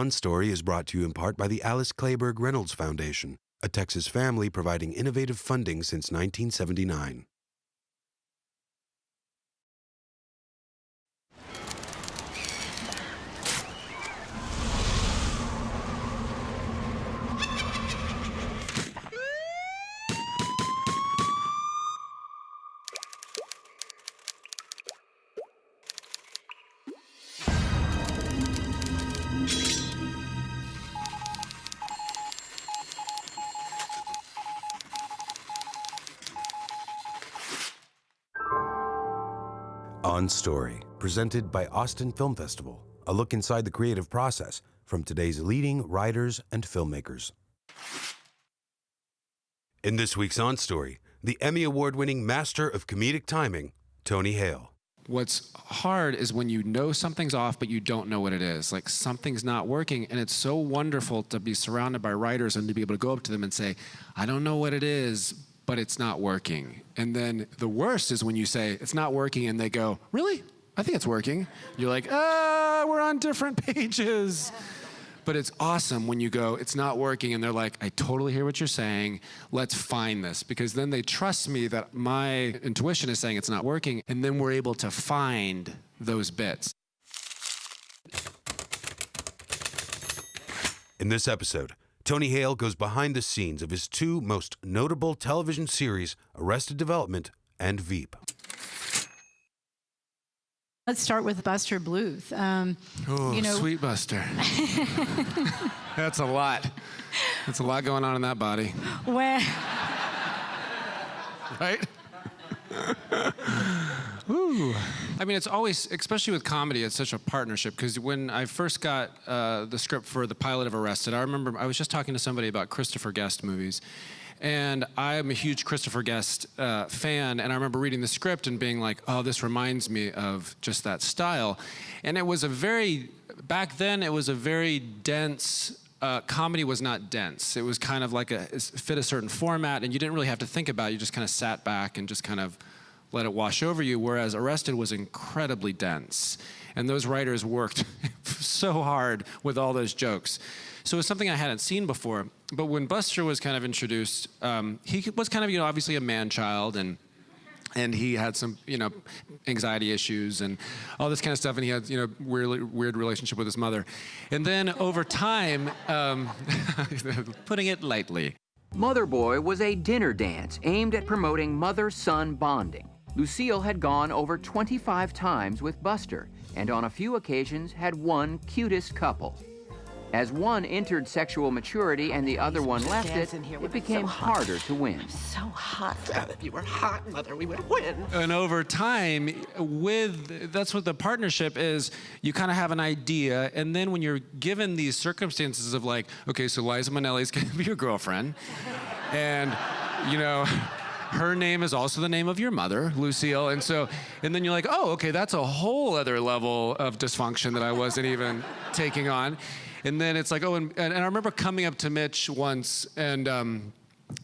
On Story is brought to you in part by the Alice Clayburgh Reynolds Foundation, a Texas family providing innovative funding since 1979. On Story, presented by Austin Film Festival, a look inside the creative process from today's leading writers and filmmakers. In this week's On Story, the Emmy Award-winning master of comedic timing, Tony Hale. What's hard is when you know something's off, but you don't know what it is. Like something's not working, and it's so wonderful to be surrounded by writers and to be able to go up to them and say, I don't know what it is, but it's not working. And then the worst is when you say, it's not working, and they go, really? I think it's working. You're like, we're on different pages. But it's awesome when you go, it's not working, and they're like, I totally hear what you're saying. Let's find this. Because then they trust me that my intuition is saying it's not working, and then we're able to find those bits. In this episode, Tony Hale goes behind the scenes of his two most notable television series, Arrested Development and Veep. Let's start with Buster Bluth. Sweet Buster. That's a lot. That's a lot going on in that body. Well, right? Ooh. I mean, it's always, especially with comedy, it's such a partnership, because when I first got the script for the pilot of Arrested, I remember I was just talking to somebody about Christopher Guest movies, and I'm a huge Christopher Guest fan, and I remember reading the script and being like, oh, this reminds me of just that style. And it was back then, it was a very dense, comedy was not dense. It was kind of like it fit a certain format, and you didn't really have to think about it. You just kind of sat back and just kind of let it wash over you, whereas Arrested was incredibly dense. And those writers worked so hard with all those jokes. So it was something I hadn't seen before. But when Buster was kind of introduced, he was kind of, obviously a man-child, and he had some, anxiety issues and all this kind of stuff, and he had, weird relationship with his mother. And then over time, putting it lightly, Mother Boy was a dinner dance aimed at promoting mother-son bonding. Lucille had gone over 25 times with Buster, and on a few occasions had one cutest couple. As one entered sexual maturity and the other one left it, it became harder to win. So hot. If you were hot, Mother, we would win. And over time, that's what the partnership is. You kind of have an idea, and then when you're given these circumstances of like, okay, so Liza Minnelli's gonna be your girlfriend, and her name is also the name of your mother, Lucille, and then you're like, oh, okay, that's a whole other level of dysfunction that I wasn't even taking on. And then it's like, and I remember coming up to Mitch once, and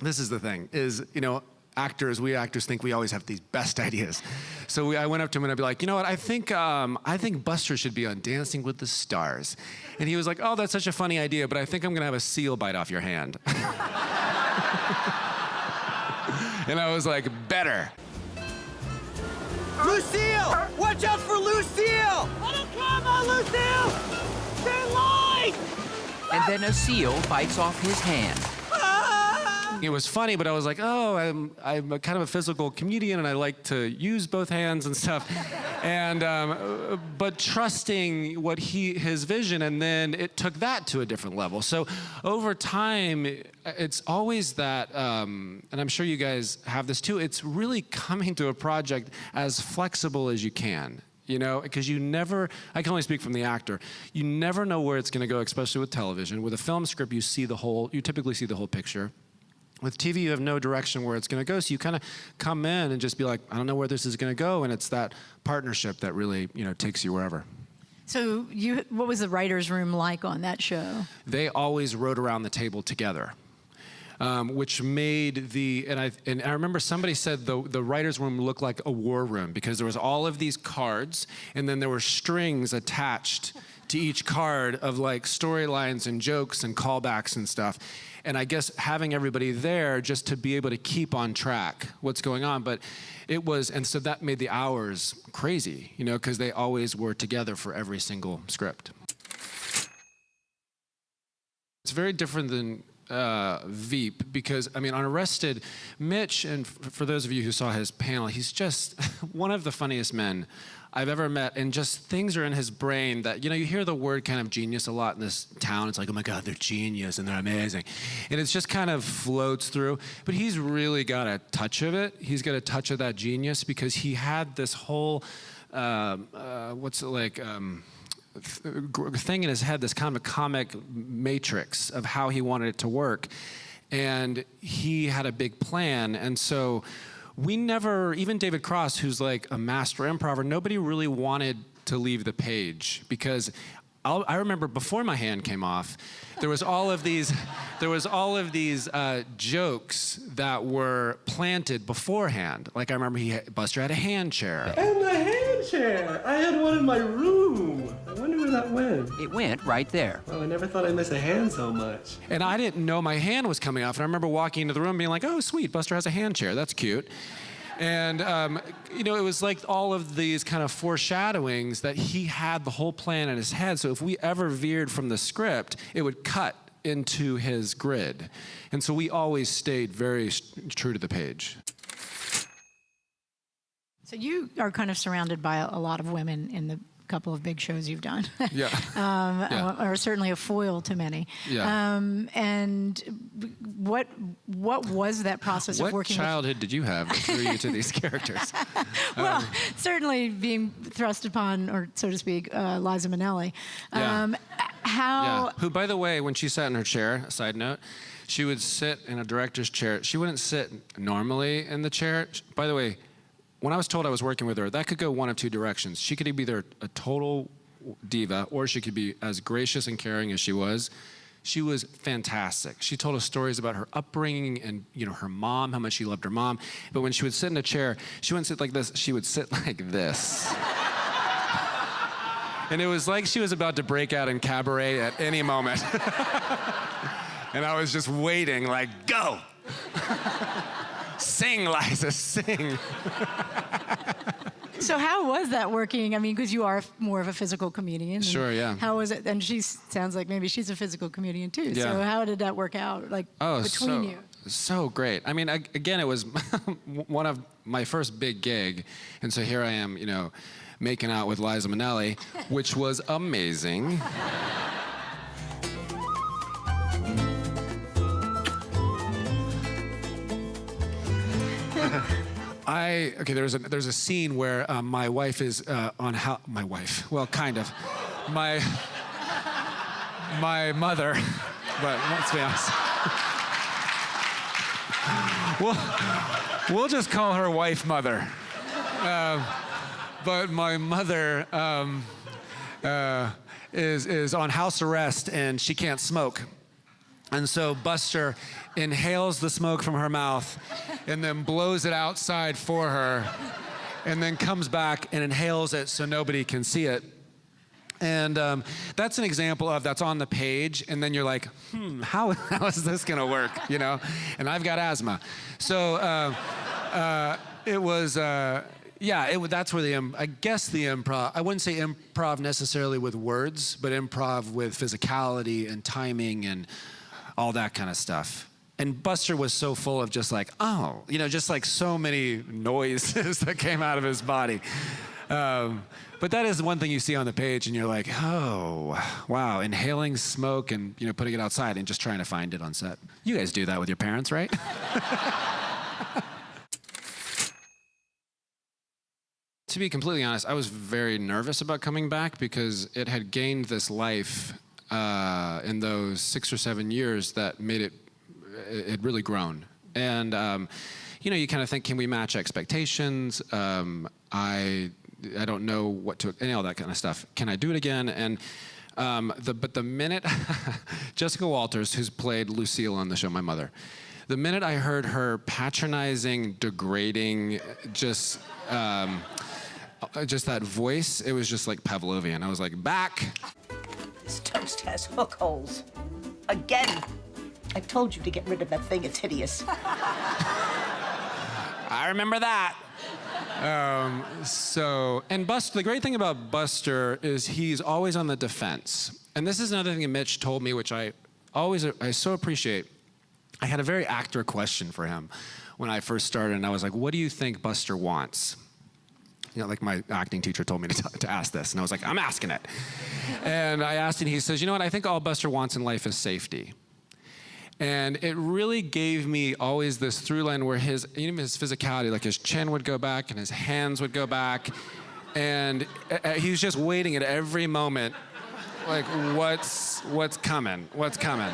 this is the thing, is, we actors think we always have these best ideas. So I went up to him and I'd be like, you know what, I think Buster should be on Dancing with the Stars. And he was like, oh, that's such a funny idea, but I think I'm gonna have a seal bite off your hand. And I was like, better. Lucille! Watch out for Lucille! Let him come on, Lucille! Stay in line! And then a seal bites off his hand. It was funny, but I was like, oh, I'm a kind of a physical comedian, and I like to use both hands and stuff. And but trusting his vision, and then it took that to a different level. So over time, it's always that, and I'm sure you guys have this too, it's really coming to a project as flexible as you can. Because I can only speak from the actor. You never know where it's gonna go, especially with television. With a film script, you typically see the whole picture. With TV, you have no direction where it's gonna go, so you kind of come in and just be like, I don't know where this is gonna go, and it's that partnership that really, takes you wherever. so what was the writer's room like on that show? They always wrote around the table together. Which made and I remember somebody said the writer's room looked like a war room, because there was all of these cards, and then there were strings attached to each card of like storylines and jokes and callbacks and stuff. And I guess having everybody there just to be able to keep on track what's going on. But it was, and so that made the hours crazy, you know, because they always were together for every single script. It's very different than Veep, because, I mean, on Arrested, Mitch, and for those of you who saw his panel, he's just one of the funniest men I've ever met, and just things are in his brain that, you know, you hear the word kind of genius a lot in this town. It's like, oh my God, they're genius and they're amazing. And it's just kind of floats through, but he's really got a touch of it. He's got a touch of that genius because he had this whole, thing in his head, this kind of a comic matrix of how he wanted it to work. And he had a big plan. And so we never, even David Cross, who's like a master improver, nobody really wanted to leave the page, because I remember before my hand came off, there was all of these jokes that were planted beforehand. Like I remember Buster had a hand chair. And the hand chair! I had one in my room. I wonder where that went. It went right there. Well, I never thought I'd miss a hand so much. And I didn't know my hand was coming off. And I remember walking into the room being like, oh, sweet, Buster has a hand chair. That's cute. And, you know, it was like all of these kind of foreshadowings that he had the whole plan in his head. So if we ever veered from the script, it would cut into his grid. And so we always stayed very true to the page. So you are kind of surrounded by a lot of women in the couple of big shows you've done. Yeah. Or certainly a foil to many. Yeah. And what was that process of working What childhood did you have that drew you to these characters? Well, certainly being thrust upon, or so to speak, Liza Minnelli. Who, by the way, when she sat in her chair, a side note, she would sit in a director's chair. She wouldn't sit normally in the chair. By the way, when I was told I was working with her, that could go one of two directions. She could be either a total diva, or she could be as gracious and caring as she was. She was fantastic. She told us stories about her upbringing and, you know, her mom, how much she loved her mom. But when she would sit in a chair, she wouldn't sit like this. She would sit like this. And it was like she was about to break out in cabaret at any moment. And I was just waiting, like, go! Sing, Liza, sing. So how was that working? I mean, because you are more of a physical comedian. Sure, yeah. How was it? And she sounds like maybe she's a physical comedian too. Yeah. So how did that work out, like, between you? So great. I mean, again, it was one of my first big gig. And so here I am, you know, making out with Liza Minnelli, which was amazing. There's a scene where my wife is my wife, well, kind of, my mother, but let's be honest. We'll just call her wife mother. But my mother is on house arrest and she can't smoke. And so Buster inhales the smoke from her mouth and then blows it outside for her and then comes back and inhales it so nobody can see it. And that's an example of that's on the page, and then you're like, how is this gonna work, you know? And I've got asthma. So it was, that's where I guess the improv, I wouldn't say improv necessarily with words, but improv with physicality and timing and all that kind of stuff. And Buster was so full of just like, oh, you know, just like so many noises that came out of his body. But that is one thing you see on the page and you're like, oh, wow, inhaling smoke and, you know, putting it outside and just trying to find it on set. You guys do that with your parents, right? To be completely honest, I was very nervous about coming back because it had gained this life in those 6 or 7 years that made it really grown. And, you know, you kind of think, can we match expectations? I don't know what to, and all that kind of stuff. Can I do it again? And but the minute, Jessica Walters, who's played Lucille on the show, my mother, the minute I heard her patronizing, degrading, just that voice, it was just like Pavlovian. I was like, back. This toast has hook holes. Again. I told you to get rid of that thing. It's hideous. I remember that. And Buster, the great thing about Buster is he's always on the defense. And this is another thing that Mitch told me, which I so appreciate. I had a very actor question for him when I first started, and I was like, what do you think Buster wants? You know, like my acting teacher told me to ask this, and I was like, I'm asking it. And I asked, and he says, you know what, I think all Buster wants in life is safety. And it really gave me always this through line where even his physicality, like his chin would go back and his hands would go back. And he was just waiting at every moment, like, what's coming? What's coming?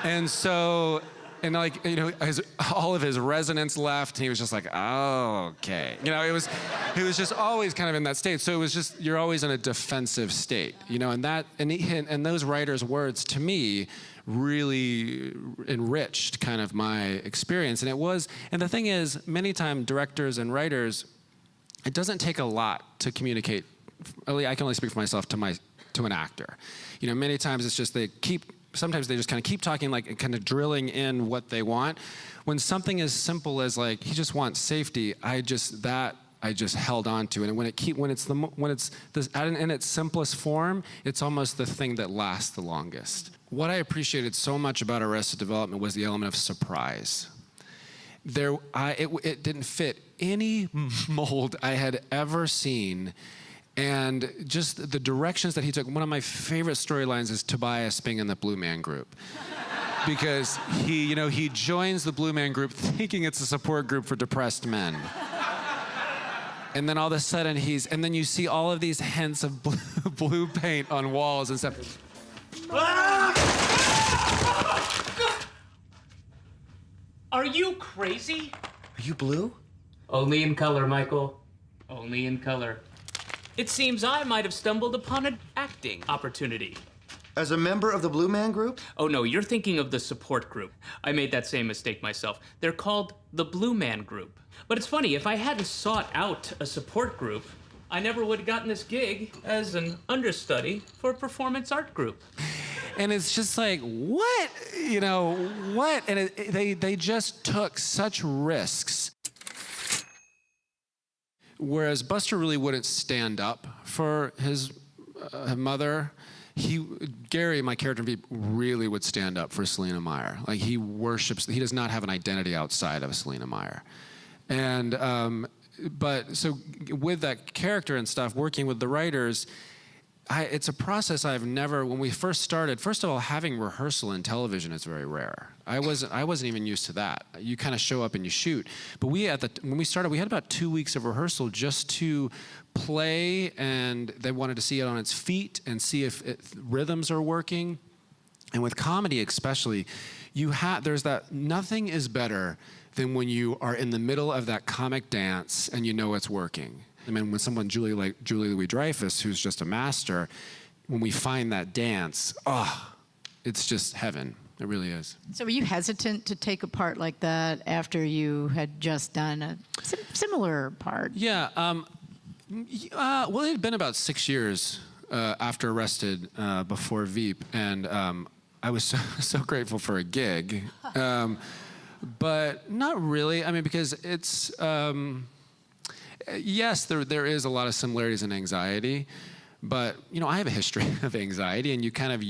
And so, and like, you know, all of his resonance left, and he was just like, oh, okay. You know, he was just always kind of in that state. So it was just, you're always in a defensive state, you know, and those writers' words to me really enriched kind of my experience. And the thing is, many times directors and writers, it doesn't take a lot to communicate. I can only speak for myself to an actor. You know, many times it's just sometimes they just kind of keep talking, like kind of drilling in what they want. When something as simple as like, he just wants safety, I just held on to it. And when it's in its simplest form, it's almost the thing that lasts the longest. What I appreciated so much about Arrested Development was the element of surprise. It didn't fit any mold I had ever seen. And just the directions that he took. One of my favorite storylines is Tobias being in the Blue Man Group. Because he joins the Blue Man Group thinking it's a support group for depressed men. And then all of a sudden and then you see all of these hints of blue paint on walls and stuff. Are you crazy? Are you blue? Only in color, Michael. Only in color. It seems I might have stumbled upon an acting opportunity. As a member of the Blue Man Group? Oh no, you're thinking of the support group. I made that same mistake myself. They're called the Blue Man Group. But it's funny, if I hadn't sought out a support group, I never would have gotten this gig as an understudy for a performance art group. And it's just like, what? You know, what? And they just took such risks. Whereas Buster really wouldn't stand up for his mother. Gary, my character in Veep, really would stand up for Selena Meyer. Like, he does not have an identity outside of Selena Meyer. And, but so with that character and stuff, working with the writers, it's a process when we first started, first of all, having rehearsal in television is very rare. I wasn't even used to that. You kind of show up and you shoot. But when we started, we had about 2 weeks of rehearsal just to play, and they wanted to see it on its feet and see if rhythms are working. And with comedy especially, nothing is better than when you are in the middle of that comic dance and you know it's working. I mean, when someone, Julie Louis-Dreyfus, who's just a master, when we find that dance, it's just heaven. It really is. So were you hesitant to take a part like that after you had just done a similar part? Yeah. Well, it had been about 6 years after Arrested, before Veep, and I was so grateful for a gig. But not really. I mean, because it's... yes, there is a lot of similarities in anxiety, but I have a history of anxiety, and you kind of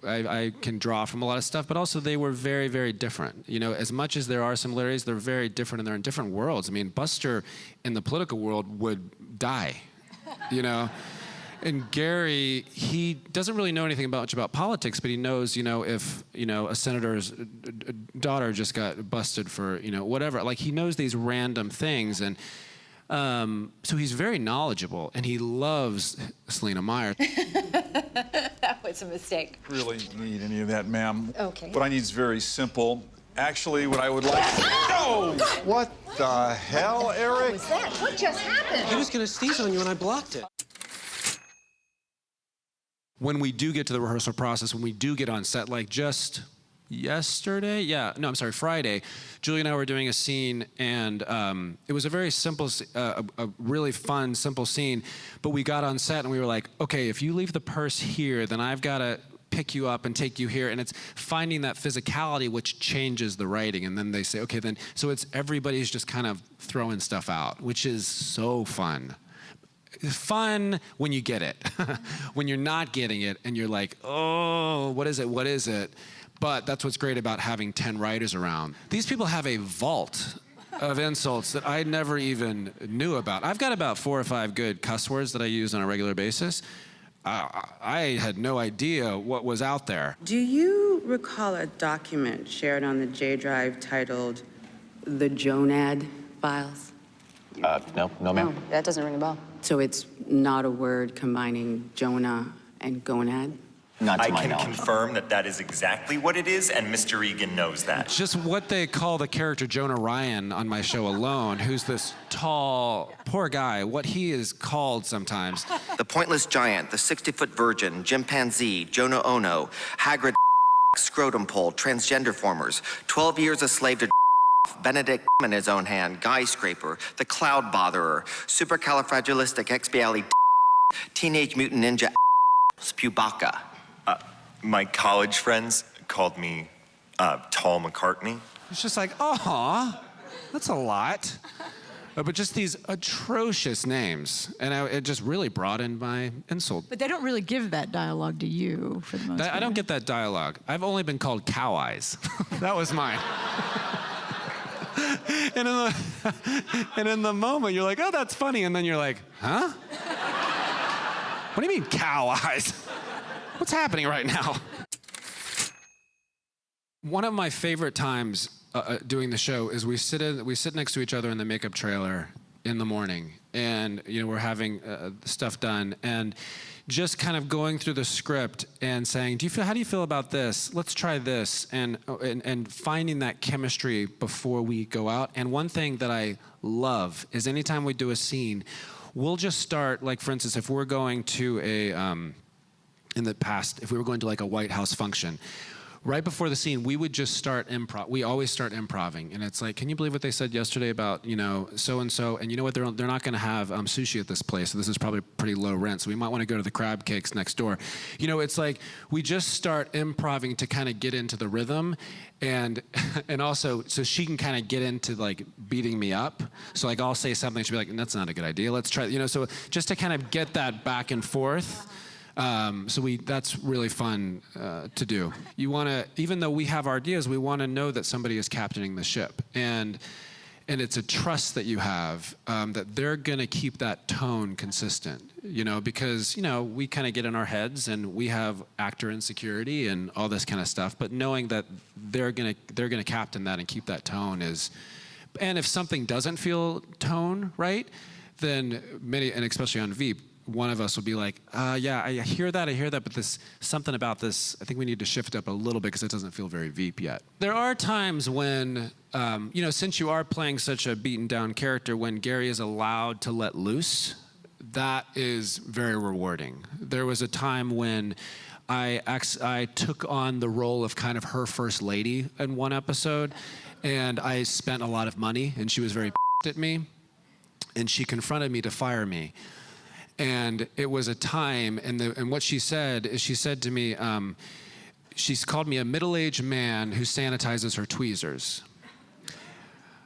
I can draw from a lot of stuff, but also they were very, very different. As much as there are similarities, they're very different, and they're in different worlds. I mean, Buster in the political world would die, And Gary, he doesn't really know anything much about politics, but he knows, if, a senator's daughter just got busted for, whatever. Like, he knows these random things. And so he's very knowledgeable, and he loves Selena Meyer. That was a mistake. Really need any of that, ma'am. Okay. What I need is very simple. Actually, what I would like... No! What the hell, Eric? What was that? What just happened? He was going to sneeze on you, and I blocked it. When we do get to the rehearsal process, when we do get on set, like, just yesterday. Yeah, no, I'm sorry, Friday. Julie and I were doing a scene, and it was a very simple, a really fun, simple scene. But we got on set, and we were like, okay, if you leave the purse here, then I've got to pick you up and take you here. And it's finding that physicality which changes the writing. And then they say, okay, then, so it's everybody's just kind of throwing stuff out, which is so fun. Fun when you get it. When you're not getting it and you're like, oh, what is it? What is it? But that's what's great about having 10 writers around. These people have a vault of insults that I never even knew about. I've got about 4 or 5 good cuss words that I use on a regular basis. I had no idea what was out there. Do you recall a document shared on the J Drive titled The Jonad Files? No, ma'am. No, that doesn't ring a bell. So it's not a word combining Jonah and gonad? Not to I my can knowledge. confirm that that is exactly what it is, and Mr. Egan knows that. Just what they call the character Jonah Ryan on my show alone, who's this tall, poor guy, what he is called sometimes. The pointless giant, the 60-foot virgin, chimpanzee, Jonah Ono, Hagrid, scrotum pole, transgender formers, 12 years a slave to Benedict in his own hand, guy scraper, the cloud botherer, supercalifragilisticexpialidocious, teenage mutant ninja, Spewbacca. My college friends called me Tall McCartney. It's just like, aw, that's a lot. But just these atrocious names. And it just really broadened my insult. But they don't really give that dialogue to you, for the most part. I don't get that dialogue. I've only been called Cow Eyes. That was mine. And in the moment, you're like, oh, that's funny. And then you're like, huh? What do you mean, cow eyes? What's happening right now? One of my favorite times doing the show is we sit next to each other in the makeup trailer in the morning, and we're having stuff done, and just kind of going through the script and saying, how do you feel about this? Let's try this, and finding that chemistry before we go out. And one thing that I love is anytime we do a scene, we'll just start, like, for instance, if we're going to in the past, if we were going to like a White House function, right before the scene, we would just start improv. We always start improving. And it's like, can you believe what they said yesterday about, so-and-so? And you know what? They're not going to have sushi at this place. So this is probably pretty low rent. So we might want to go to the crab cakes next door. It's like we just start improving to kind of get into the rhythm. And also, so she can kind of get into like beating me up. So like I'll say something, she'll be like, that's not a good idea. Let's try, so just to kind of get that back and forth. That's really fun to do. You want to, even though we have our ideas, we want to know that somebody is captaining the ship, and it's a trust that you have that they're going to keep that tone consistent. Because we kind of get in our heads and we have actor insecurity and all this kind of stuff, but knowing that they're gonna captain that and keep that tone is, and if something doesn't feel tone right, then and especially on Veep, one of us will be like, yeah, I hear that, but something about this, I think we need to shift up a little bit because it doesn't feel very Veep yet. There are times when, since you are playing such a beaten down character, when Gary is allowed to let loose, that is very rewarding. There was a time when I took on the role of kind of her first lady in one episode, and I spent a lot of money, and she was very at me, and she confronted me to fire me. And it was a time, and what she said is, she said to me, she's called me a middle-aged man who sanitizes her tweezers.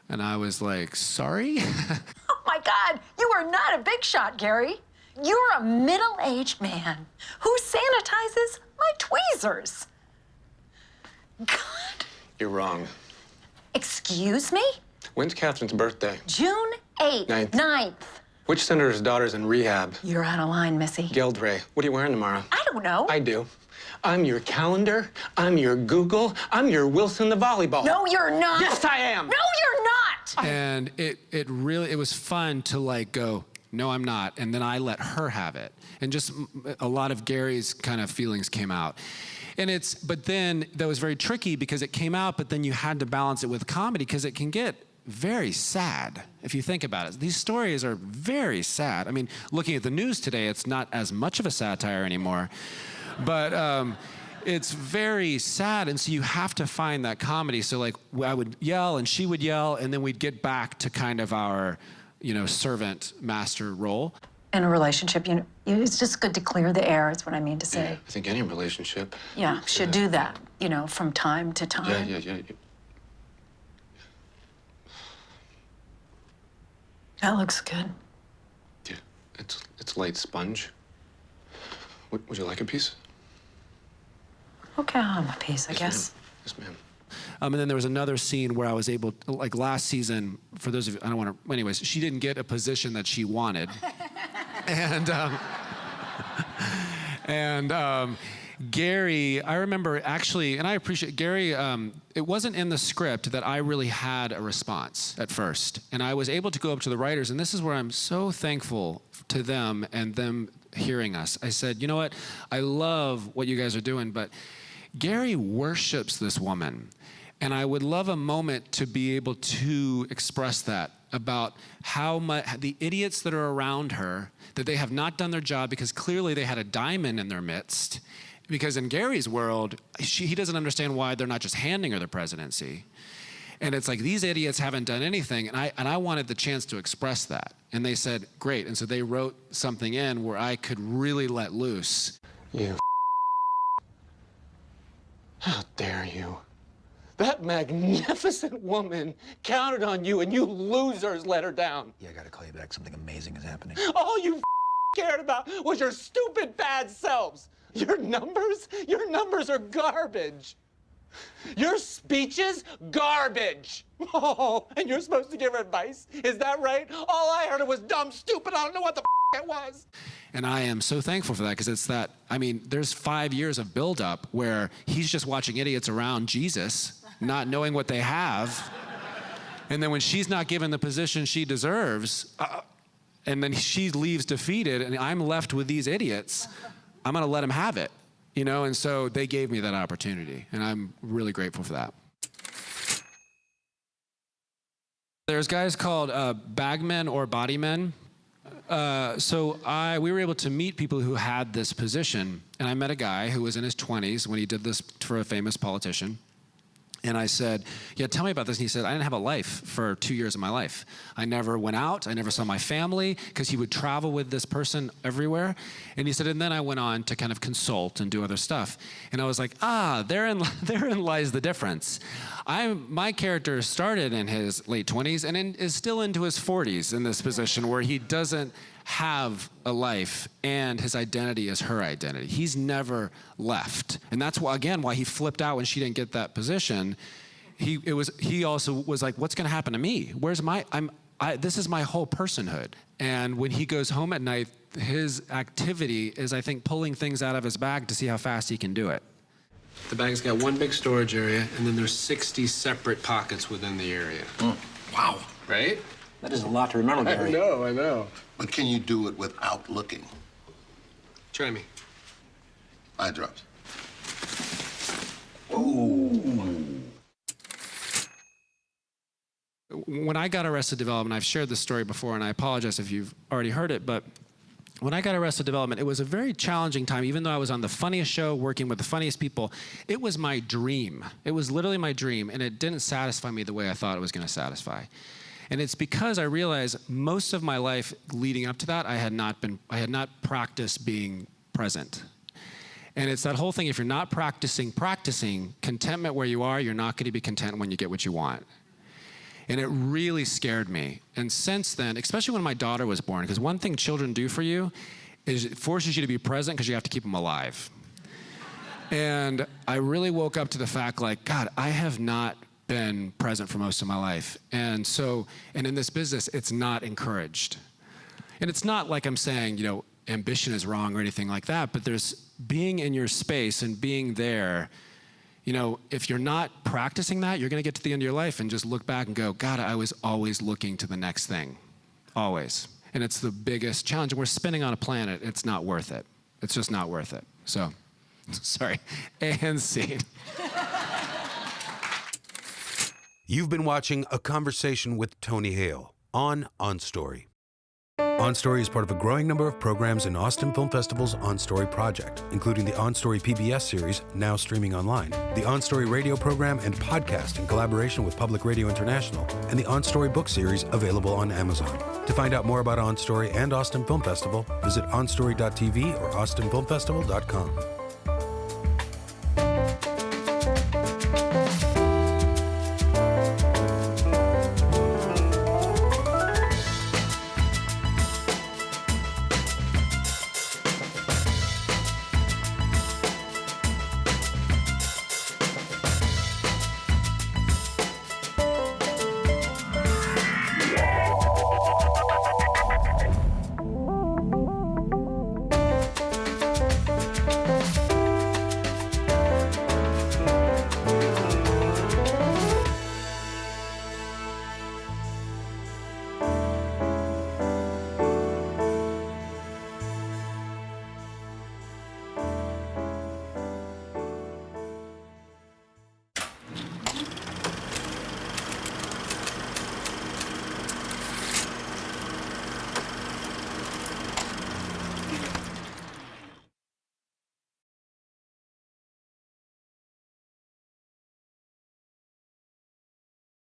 And I was like, sorry? Oh my God, you are not a big shot, Gary. You're a middle-aged man who sanitizes my tweezers. God. You're wrong. Excuse me? When's Catherine's birthday? June 8th. 9th. Which senator's daughter's in rehab? You're out of line, Missy. Geldray. What are you wearing tomorrow? I don't know. I do. I'm your calendar. I'm your Google. I'm your Wilson the volleyball. No, you're not. Yes, I am. No, you're not. And it was fun to like go, no, I'm not. And then I let her have it. And just a lot of Gary's kind of feelings came out. But then that was very tricky because it came out, but then you had to balance it with comedy because it can get very sad if you think about it. These stories are very sad. I mean, looking at the news today, it's not as much of a satire anymore. But it's very sad, and so you have to find that comedy. So like I would yell and she would yell, and then we'd get back to kind of our, servant master role. In a relationship, it's just good to clear the air, is what I mean to say. I think any relationship. Yeah, should do that, from time to time. Yeah. That looks good. Yeah, it's light sponge. Would you like a piece? Okay, I'll have a piece, I guess. Yes, ma'am. And then there was another scene where I was able, like last season, for those of you, I don't want to, anyways, she didn't get a position that she wanted. and Gary, I remember actually, and I appreciate Gary, it wasn't in the script that I really had a response at first. And I was able to go up to the writers, and this is where I'm so thankful to them and them hearing us. I said, you know what, I love what you guys are doing, but Gary worships this woman. And I would love a moment to be able to express that about how much the idiots that are around her, that they have not done their job because clearly they had a diamond in their midst. Because in Gary's world, he doesn't understand why they're not just handing her the presidency. And it's like, these idiots haven't done anything, and I wanted the chance to express that. And they said, great. And so they wrote something in where I could really let loose. You how dare you? That magnificent woman counted on you, and you losers let her down. Yeah, I gotta call you back. Something amazing is happening. All you cared about was your stupid bad selves. Your numbers are garbage. Your speeches, garbage. Oh, and you're supposed to give her advice? Is that right? All I heard was dumb, stupid. I don't know what the it was. And I am so thankful for that, because it's that, there's 5 years of buildup where he's just watching idiots around Jesus, not knowing what they have. And then when she's not given the position she deserves, and then she leaves defeated, and I'm left with these idiots, I'm gonna let him have it, And so they gave me that opportunity, and I'm really grateful for that. There's guys called bagmen or bodymen. So we were able to meet people who had this position, and I met a guy who was in his 20s when he did this for a famous politician. And I said, yeah, tell me about this. And he said, I didn't have a life for 2 years of my life. I never went out. I never saw my family, because he would travel with this person everywhere. And he said, and then I went on to kind of consult and do other stuff. And I was like, therein lies the difference. My character started in his late 20s and is still into his 40s in this position where he doesn't have a life and his identity is her identity. He's never left. And that's why, again, why he flipped out when she didn't get that position. He also was like, what's gonna happen to me? This is my whole personhood. And when he goes home at night, his activity is, I think, pulling things out of his bag to see how fast he can do it. The bag's got one big storage area, and then there's 60 separate pockets within the area. Wow. Right? That is a lot to remember, Gary. I know. But can you do it without looking? Try me. Eye drops. Ooh. When I got Arrested Development, I've shared this story before, and I apologize if you've already heard it, but when I got Arrested Development, it was a very challenging time. Even though I was on the funniest show, working with the funniest people, it was my dream. It was literally my dream, and it didn't satisfy me the way I thought it was going to satisfy. And it's because I realized most of my life leading up to that, I had not practiced being present. And it's that whole thing, if you're not practicing contentment where you are, you're not going to be content when you get what you want. And it really scared me. And since then, especially when my daughter was born, because one thing children do for you is it forces you to be present because you have to keep them alive. And I really woke up to the fact, like, God, I have not been present for most of my life. And in this business, it's not encouraged. And it's not like I'm saying, ambition is wrong or anything like that, but there's being in your space and being there. If you're not practicing that, you're gonna get to the end of your life and just look back and go, God, I was always looking to the next thing, always. And it's the biggest challenge. And we're spinning on a planet, it's not worth it. It's just not worth it. So, sorry, and scene. You've been watching A Conversation with Tony Hale on OnStory. On Story is part of a growing number of programs in Austin Film Festival's On Story project, including the On Story PBS series, now streaming online, the On Story radio program and podcast in collaboration with Public Radio International, and the On Story book series available on Amazon. To find out more about On Story and Austin Film Festival, visit onstory.tv or austinfilmfestival.com.